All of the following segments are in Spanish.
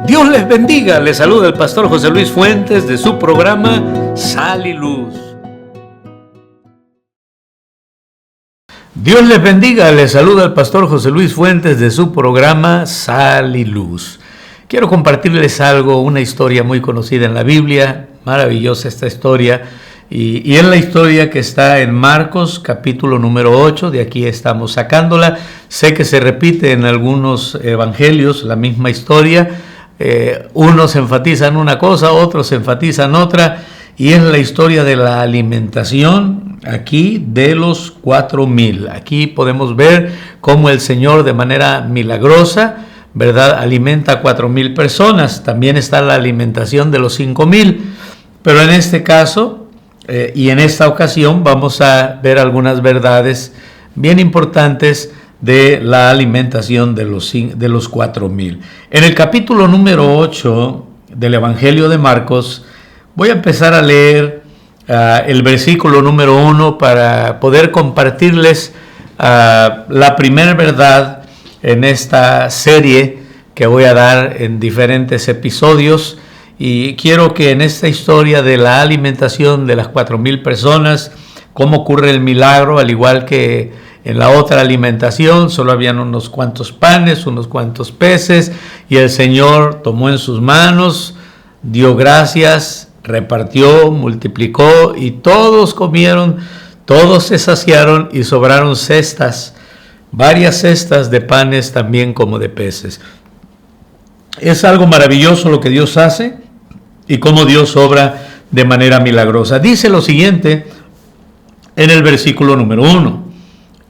Dios les bendiga, les saluda el pastor José Luis Fuentes de su programa Sal y Luz. Dios les bendiga, les saluda el pastor José Luis Fuentes de su programa Sal y Luz. Quiero compartirles algo, una historia muy conocida en la Biblia, maravillosa esta historia, y es la historia que está en Marcos capítulo número 8, de aquí estamos sacándola. Sé que se repite en algunos evangelios la misma historia, unos enfatizan una cosa, otros enfatizan otra, y es la historia de la alimentación aquí de los 4,000. Aquí podemos ver cómo el Señor de manera milagrosa, ¿verdad?, alimenta a 4,000 personas. También está la alimentación de los 5,000, pero en este caso y en esta ocasión vamos a ver algunas verdades bien importantes de la alimentación de los 4,000. En el capítulo número 8 del Evangelio de Marcos, voy a empezar a leer el versículo número 1 para poder compartirles la primera verdad en esta serie que voy a dar en diferentes episodios. Y quiero que en esta historia de la alimentación de las 4,000 personas, cómo ocurre el milagro, al igual que en la otra alimentación, solo habían unos cuantos panes, unos cuantos peces, y el Señor tomó en sus manos, dio gracias, repartió, multiplicó, y todos comieron, todos se saciaron, y sobraron cestas, varias cestas de panes también como de peces. Es algo maravilloso lo que Dios hace y cómo Dios obra de manera milagrosa. Dice lo siguiente en el versículo número 1.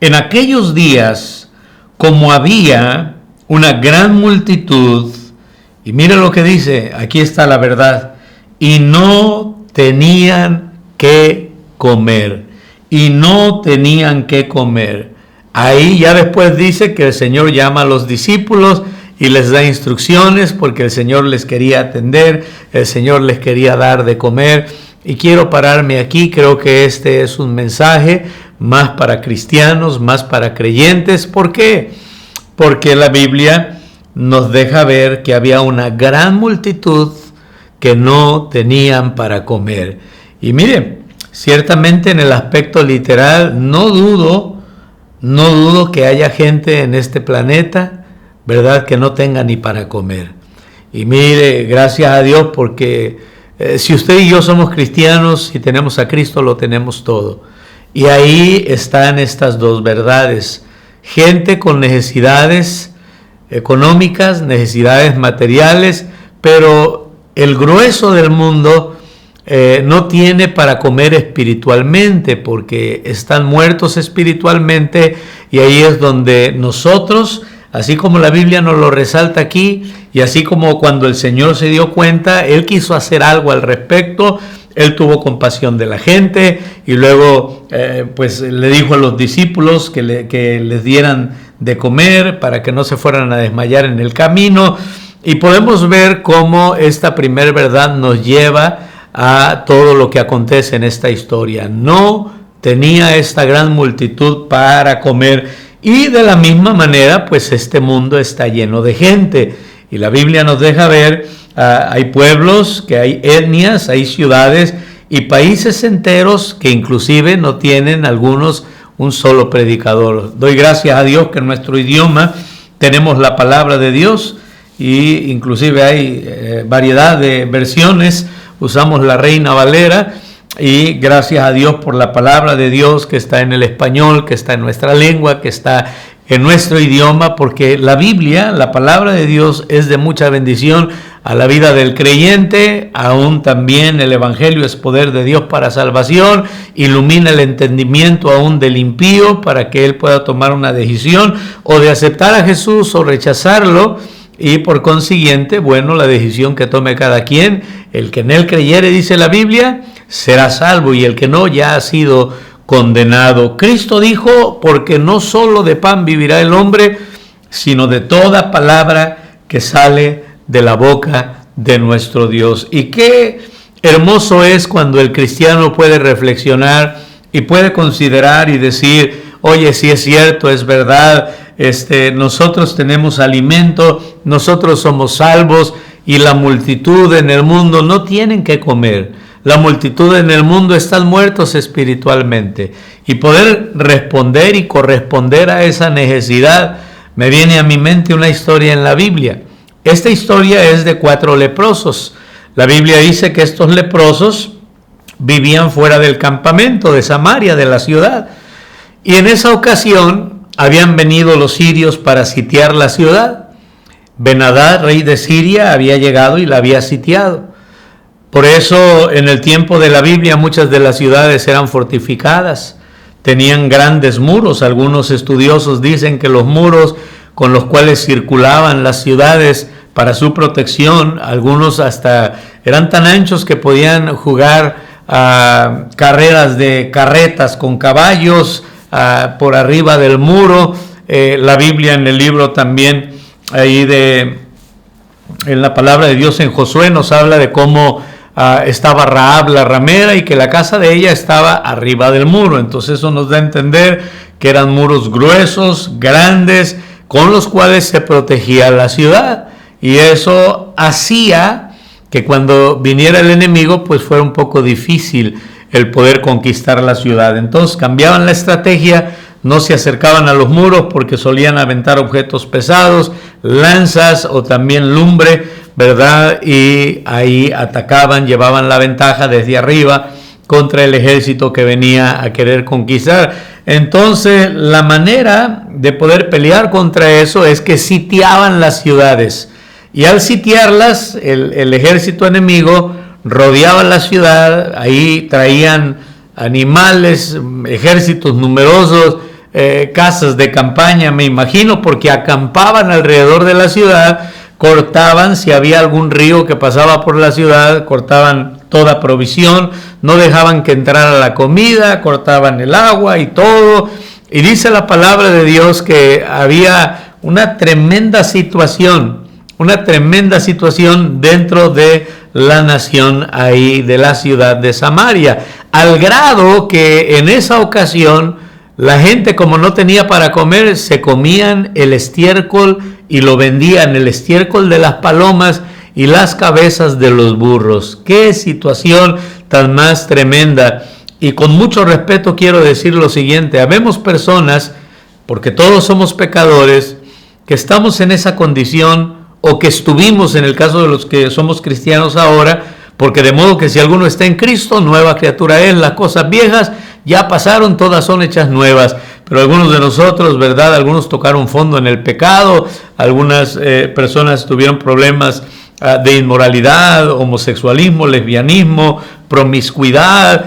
En aquellos días, como había una gran multitud, y mira lo que dice, aquí está la verdad, y no tenían que comer, y no tenían que comer. Ahí ya después dice que el Señor llama a los discípulos y les da instrucciones porque el Señor les quería atender, el Señor les quería dar de comer. Y quiero pararme aquí, creo que este es un mensaje más para cristianos, más para creyentes. ¿Por qué? Porque la Biblia nos deja ver que había una gran multitud que no tenían para comer. Y miren, ciertamente en el aspecto literal, no dudo que haya gente en este planeta, ¿verdad?, que no tenga ni para comer. Y mire, gracias a Dios, porque si usted y yo somos cristianos y tenemos a Cristo, lo tenemos todo. Y ahí están estas dos verdades. Gente con necesidades económicas, necesidades materiales, pero el grueso del mundo no tiene para comer espiritualmente, porque están muertos espiritualmente, y ahí es donde nosotros, así como la Biblia nos lo resalta aquí, y así como cuando el Señor se dio cuenta, Él quiso hacer algo al respecto. Él tuvo compasión de la gente y luego pues le dijo a los discípulos que les dieran de comer para que no se fueran a desmayar en el camino. Y podemos ver cómo esta primera verdad nos lleva a todo lo que acontece en esta historia. No tenía esta gran multitud para comer. Y de la misma manera, pues este mundo está lleno de gente. Y la Biblia nos deja ver, hay pueblos, que hay etnias, hay ciudades y países enteros que inclusive no tienen algunos un solo predicador. Doy gracias a Dios que en nuestro idioma tenemos la palabra de Dios, y inclusive hay variedad de versiones. Usamos la Reina Valera. Y gracias a Dios por la palabra de Dios que está en el español, que está en nuestra lengua, que está en nuestro idioma, porque la Biblia, la palabra de Dios, es de mucha bendición a la vida del creyente. Aún también el Evangelio es poder de Dios para salvación, ilumina el entendimiento aún del impío para que él pueda tomar una decisión o de aceptar a Jesús o rechazarlo. Y por consiguiente, bueno, la decisión que tome cada quien, el que en él creyere, dice la Biblia, será salvo, y el que no ya ha sido condenado. Cristo dijo, porque no solo de pan vivirá el hombre, sino de toda palabra que sale de la boca de nuestro Dios. Y qué hermoso es cuando el cristiano puede reflexionar y puede considerar y decir, oye, si es cierto, es verdad, nosotros tenemos alimento, nosotros somos salvos, y la multitud en el mundo no tienen que comer. La multitud en el mundo están muertos espiritualmente. Y poder responder y corresponder a esa necesidad, me viene a mi mente una historia en la Biblia. Esta historia es de 4 leprosos. La Biblia dice que estos leprosos vivían fuera del campamento de Samaria, de la ciudad. Y en esa ocasión habían venido los sirios para sitiar la ciudad. Ben-Hadad, rey de Siria, había llegado y la había sitiado. Por eso en el tiempo de la Biblia muchas de las ciudades eran fortificadas, tenían grandes muros. Algunos estudiosos dicen que los muros con los cuales circulaban las ciudades para su protección, algunos hasta eran tan anchos que podían jugar carreras de carretas con caballos por arriba del muro. La Biblia en el libro también ahí en la palabra de Dios en Josué nos habla de cómo estaba Rahab la ramera y que la casa de ella estaba arriba del muro. Entonces eso nos da a entender que eran muros gruesos, grandes, con los cuales se protegía la ciudad. Y eso hacía que cuando viniera el enemigo, pues fuera un poco difícil el poder conquistar la ciudad. Entonces cambiaban la estrategia, no se acercaban a los muros porque solían aventar objetos pesados, lanzas o también lumbre, ¿verdad? Y ahí atacaban, llevaban la ventaja desde arriba contra el ejército que venía a querer conquistar. Entonces, la manera de poder pelear contra eso es que sitiaban las ciudades. Y al sitiarlas, el ejército enemigo rodeaba la ciudad, ahí traían animales, ejércitos numerosos, casas de campaña, me imagino, porque acampaban alrededor de la ciudad, cortaban, si había algún río que pasaba por la ciudad, cortaban toda provisión, no dejaban que entrara la comida, cortaban el agua y todo. Y dice la palabra de Dios que había una tremenda situación dentro de la nación ahí, de la ciudad de Samaria, al grado que en esa ocasión la gente, como no tenía para comer, se comían el estiércol y lo vendían, el estiércol de las palomas y las cabezas de los burros. ¡Qué situación tan más tremenda! Y con mucho respeto quiero decir lo siguiente: habemos personas, porque todos somos pecadores, que estamos en esa condición, o que estuvimos en el caso de los que somos cristianos ahora, porque de modo que si alguno está en Cristo, nueva criatura es, las cosas viejas ya pasaron, todas son hechas nuevas. Pero algunos de nosotros, ¿verdad? Algunos tocaron fondo en el pecado, algunas personas tuvieron problemas de inmoralidad, homosexualismo, lesbianismo, promiscuidad,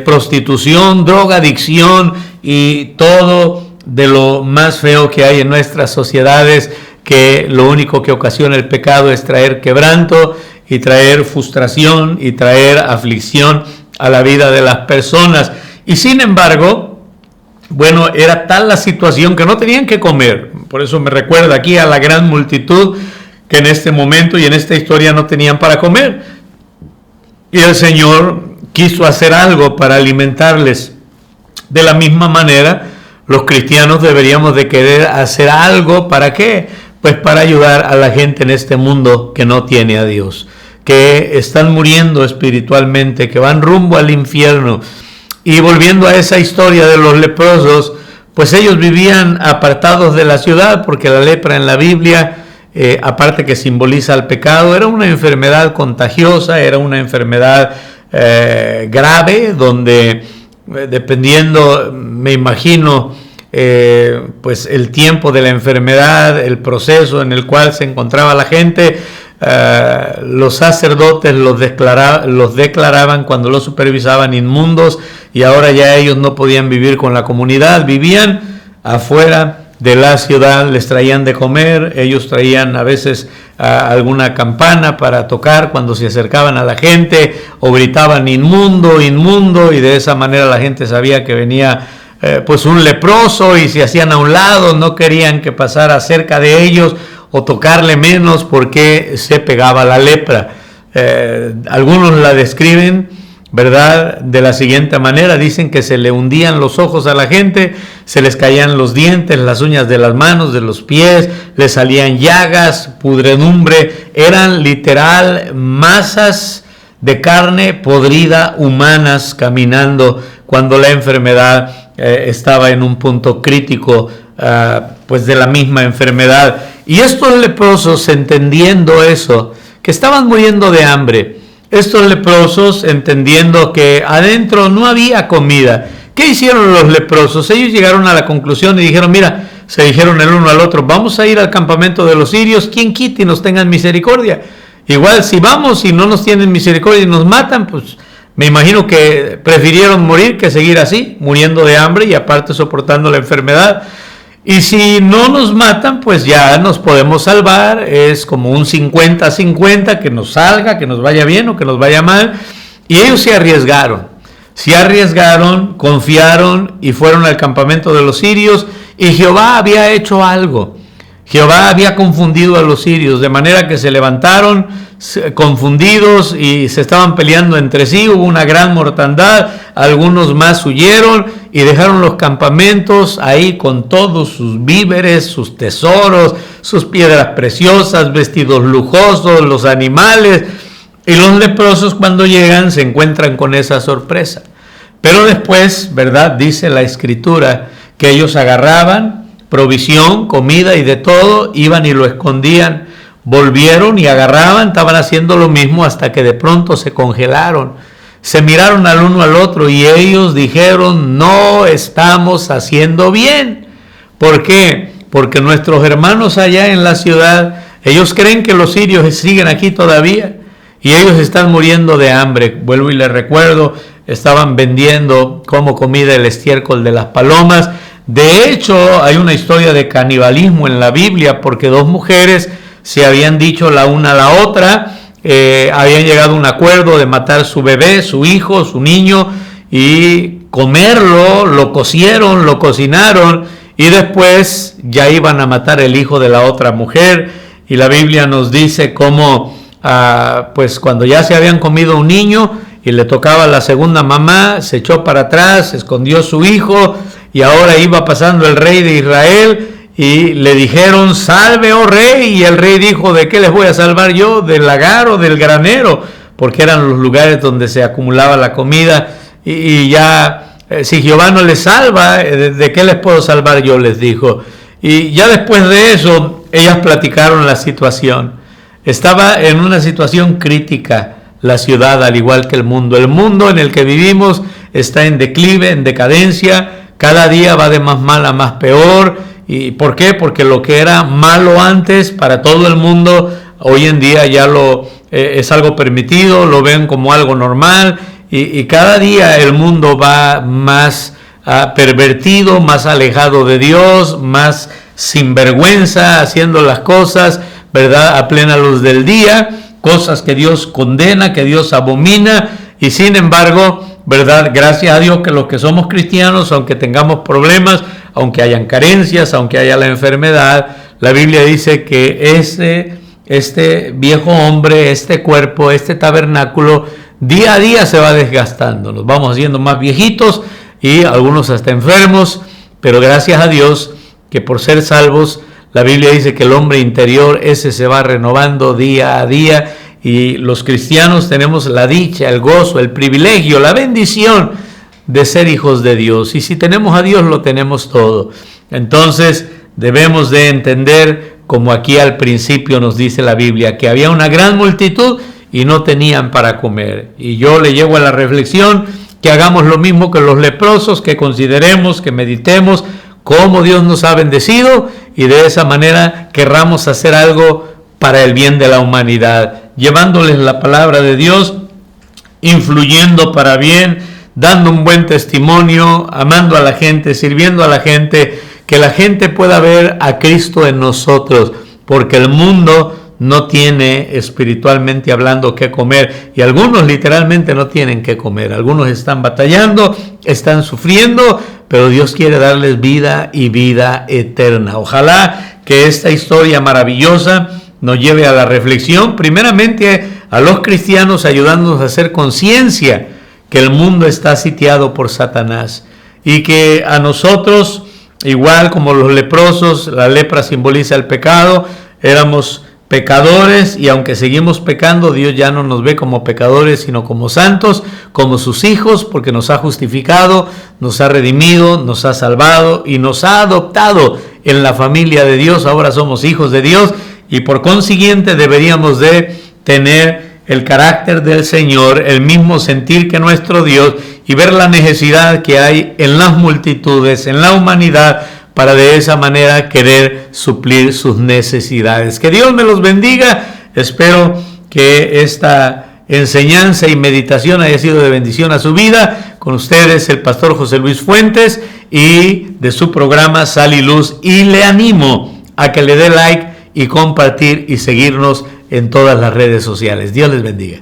prostitución, drogadicción y todo de lo más feo que hay en nuestras sociedades, que lo único que ocasiona el pecado es traer quebranto y traer frustración y traer aflicción a la vida de las personas. Y sin embargo, bueno, era tal la situación que no tenían que comer. Por eso me recuerda aquí a la gran multitud que en este momento y en esta historia no tenían para comer. Y el Señor quiso hacer algo para alimentarles. De la misma manera, los cristianos deberíamos de querer hacer algo. ¿Para qué? Pues para ayudar a la gente en este mundo que no tiene a Dios, que están muriendo espiritualmente, que van rumbo al infierno. Y volviendo a esa historia de los leprosos, pues ellos vivían apartados de la ciudad, porque la lepra en la Biblia, aparte que simboliza el pecado, era una enfermedad contagiosa, era una enfermedad grave, donde dependiendo, me imagino, pues el tiempo de la enfermedad, el proceso en el cual se encontraba la gente, los sacerdotes los declaraban cuando los supervisaban inmundos, y ahora ya ellos no podían vivir con la comunidad, vivían afuera de la ciudad, les traían de comer, ellos traían a veces alguna campana para tocar cuando se acercaban a la gente, o gritaban inmundo, inmundo, y de esa manera la gente sabía que venía pues un leproso, y se hacían a un lado, no querían que pasara cerca de ellos o tocarle menos porque se pegaba la lepra. Algunos la describen ¿verdad? De la siguiente manera, dicen que se le hundían los ojos a la gente, se les caían los dientes, las uñas de las manos, de los pies, les salían llagas, pudredumbre, eran literal masas de carne podrida humanas caminando cuando la enfermedad estaba en un punto crítico, pues de la misma enfermedad. Y estos leprosos, entendiendo eso, que estaban muriendo de hambre, estos leprosos entendiendo que adentro no había comida, ¿qué hicieron los leprosos? Ellos llegaron a la conclusión y dijeron, mira, se dijeron el uno al otro, vamos a ir al campamento de los sirios, quien quite y nos tengan misericordia. Igual si vamos y no nos tienen misericordia y nos matan, pues me imagino que prefirieron morir que seguir así, muriendo de hambre y aparte soportando la enfermedad. Y si no nos matan, pues ya nos podemos salvar, es como un 50-50, que nos salga, que nos vaya bien o que nos vaya mal. Y ellos se arriesgaron, confiaron y fueron al campamento de los sirios, y Jehová había hecho algo. Jehová había confundido a los sirios, de manera que se levantaron confundidos y se estaban peleando entre sí, hubo una gran mortandad, algunos más huyeron y dejaron los campamentos ahí con todos sus víveres, sus tesoros, sus piedras preciosas, vestidos lujosos, los animales, y los leprosos cuando llegan se encuentran con esa sorpresa. Pero después, ¿verdad? Dice la Escritura que ellos agarraban provisión, comida y de todo, iban y lo escondían, volvieron y agarraban, estaban haciendo lo mismo hasta que de pronto se congelaron, se miraron al uno al otro y ellos dijeron, no estamos haciendo bien. ¿Por qué? Porque nuestros hermanos allá en la ciudad, ellos creen que los sirios siguen aquí todavía y ellos están muriendo de hambre. Vuelvo y les recuerdo, estaban vendiendo como comida el estiércol de las palomas. De hecho, hay una historia de canibalismo en la Biblia porque dos mujeres se habían dicho la una a la otra, habían llegado a un acuerdo de matar su bebé, su hijo, su niño y comerlo, lo cocieron, lo cocinaron y después ya iban a matar el hijo de la otra mujer. Y la Biblia nos dice cómo, pues cuando ya se habían comido un niño y le tocaba a la segunda mamá, se echó para atrás, escondió su hijo. Y ahora iba pasando el rey de Israel y le dijeron, salve, oh rey. Y el rey dijo, ¿de qué les voy a salvar yo? ¿Del lagar o del granero? Porque eran los lugares donde se acumulaba la comida. Y ya, si Jehová no les salva, ¿de qué les puedo salvar yo? Les dijo. Y ya después de eso, ellas platicaron la situación. Estaba en una situación crítica la ciudad, al igual que el mundo. El mundo en el que vivimos está en declive, en decadencia. Cada día va de más mal a más peor. ¿Y por qué? Porque lo que era malo antes para todo el mundo, hoy en día ya es algo permitido, lo ven como algo normal. Y cada día el mundo va más pervertido, más alejado de Dios, más sinvergüenza, haciendo las cosas, ¿verdad?, a plena luz del día, cosas que Dios condena, que Dios abomina. Y sin embargo, ¿verdad? Gracias a Dios que los que somos cristianos, aunque tengamos problemas, aunque hayan carencias, aunque haya la enfermedad, la Biblia dice que este viejo hombre, este cuerpo, este tabernáculo, día a día se va desgastando. Nos vamos haciendo más viejitos y algunos hasta enfermos, pero gracias a Dios que por ser salvos, la Biblia dice que el hombre interior, ese se va renovando día a día. Y los cristianos tenemos la dicha, el gozo, el privilegio, la bendición de ser hijos de Dios. Y si tenemos a Dios, lo tenemos todo. Entonces debemos de entender, como aquí al principio nos dice la Biblia, que había una gran multitud y no tenían para comer. Y yo le llevo a la reflexión que hagamos lo mismo que los leprosos, que consideremos, que meditemos cómo Dios nos ha bendecido y de esa manera querramos hacer algo para el bien de la humanidad, llevándoles la palabra de Dios, influyendo para bien, dando un buen testimonio, amando a la gente, sirviendo a la gente, que la gente pueda ver a Cristo en nosotros, porque el mundo no tiene, espiritualmente hablando, qué comer, y algunos literalmente no tienen qué comer, algunos están batallando, están sufriendo, pero Dios quiere darles vida y vida eterna. Ojalá que esta historia maravillosa nos lleve a la reflexión, primeramente a los cristianos, ayudándonos a hacer conciencia que el mundo está sitiado por Satanás y que a nosotros, igual como los leprosos, la lepra simboliza el pecado, éramos pecadores, y aunque seguimos pecando, Dios ya no nos ve como pecadores, sino como santos, como sus hijos, porque nos ha justificado, nos ha redimido, nos ha salvado y nos ha adoptado en la familia de Dios. Ahora somos hijos de Dios, y por consiguiente deberíamos de tener el carácter del Señor, el mismo sentir que nuestro Dios, y ver la necesidad que hay en las multitudes, en la humanidad, para de esa manera querer suplir sus necesidades. Que Dios me los bendiga. Espero que esta enseñanza y meditación haya sido de bendición a su vida. Con ustedes el pastor José Luis Fuentes, y de su programa Sal y Luz, y le animo a que le dé like y compartir y seguirnos en todas las redes sociales. Dios les bendiga.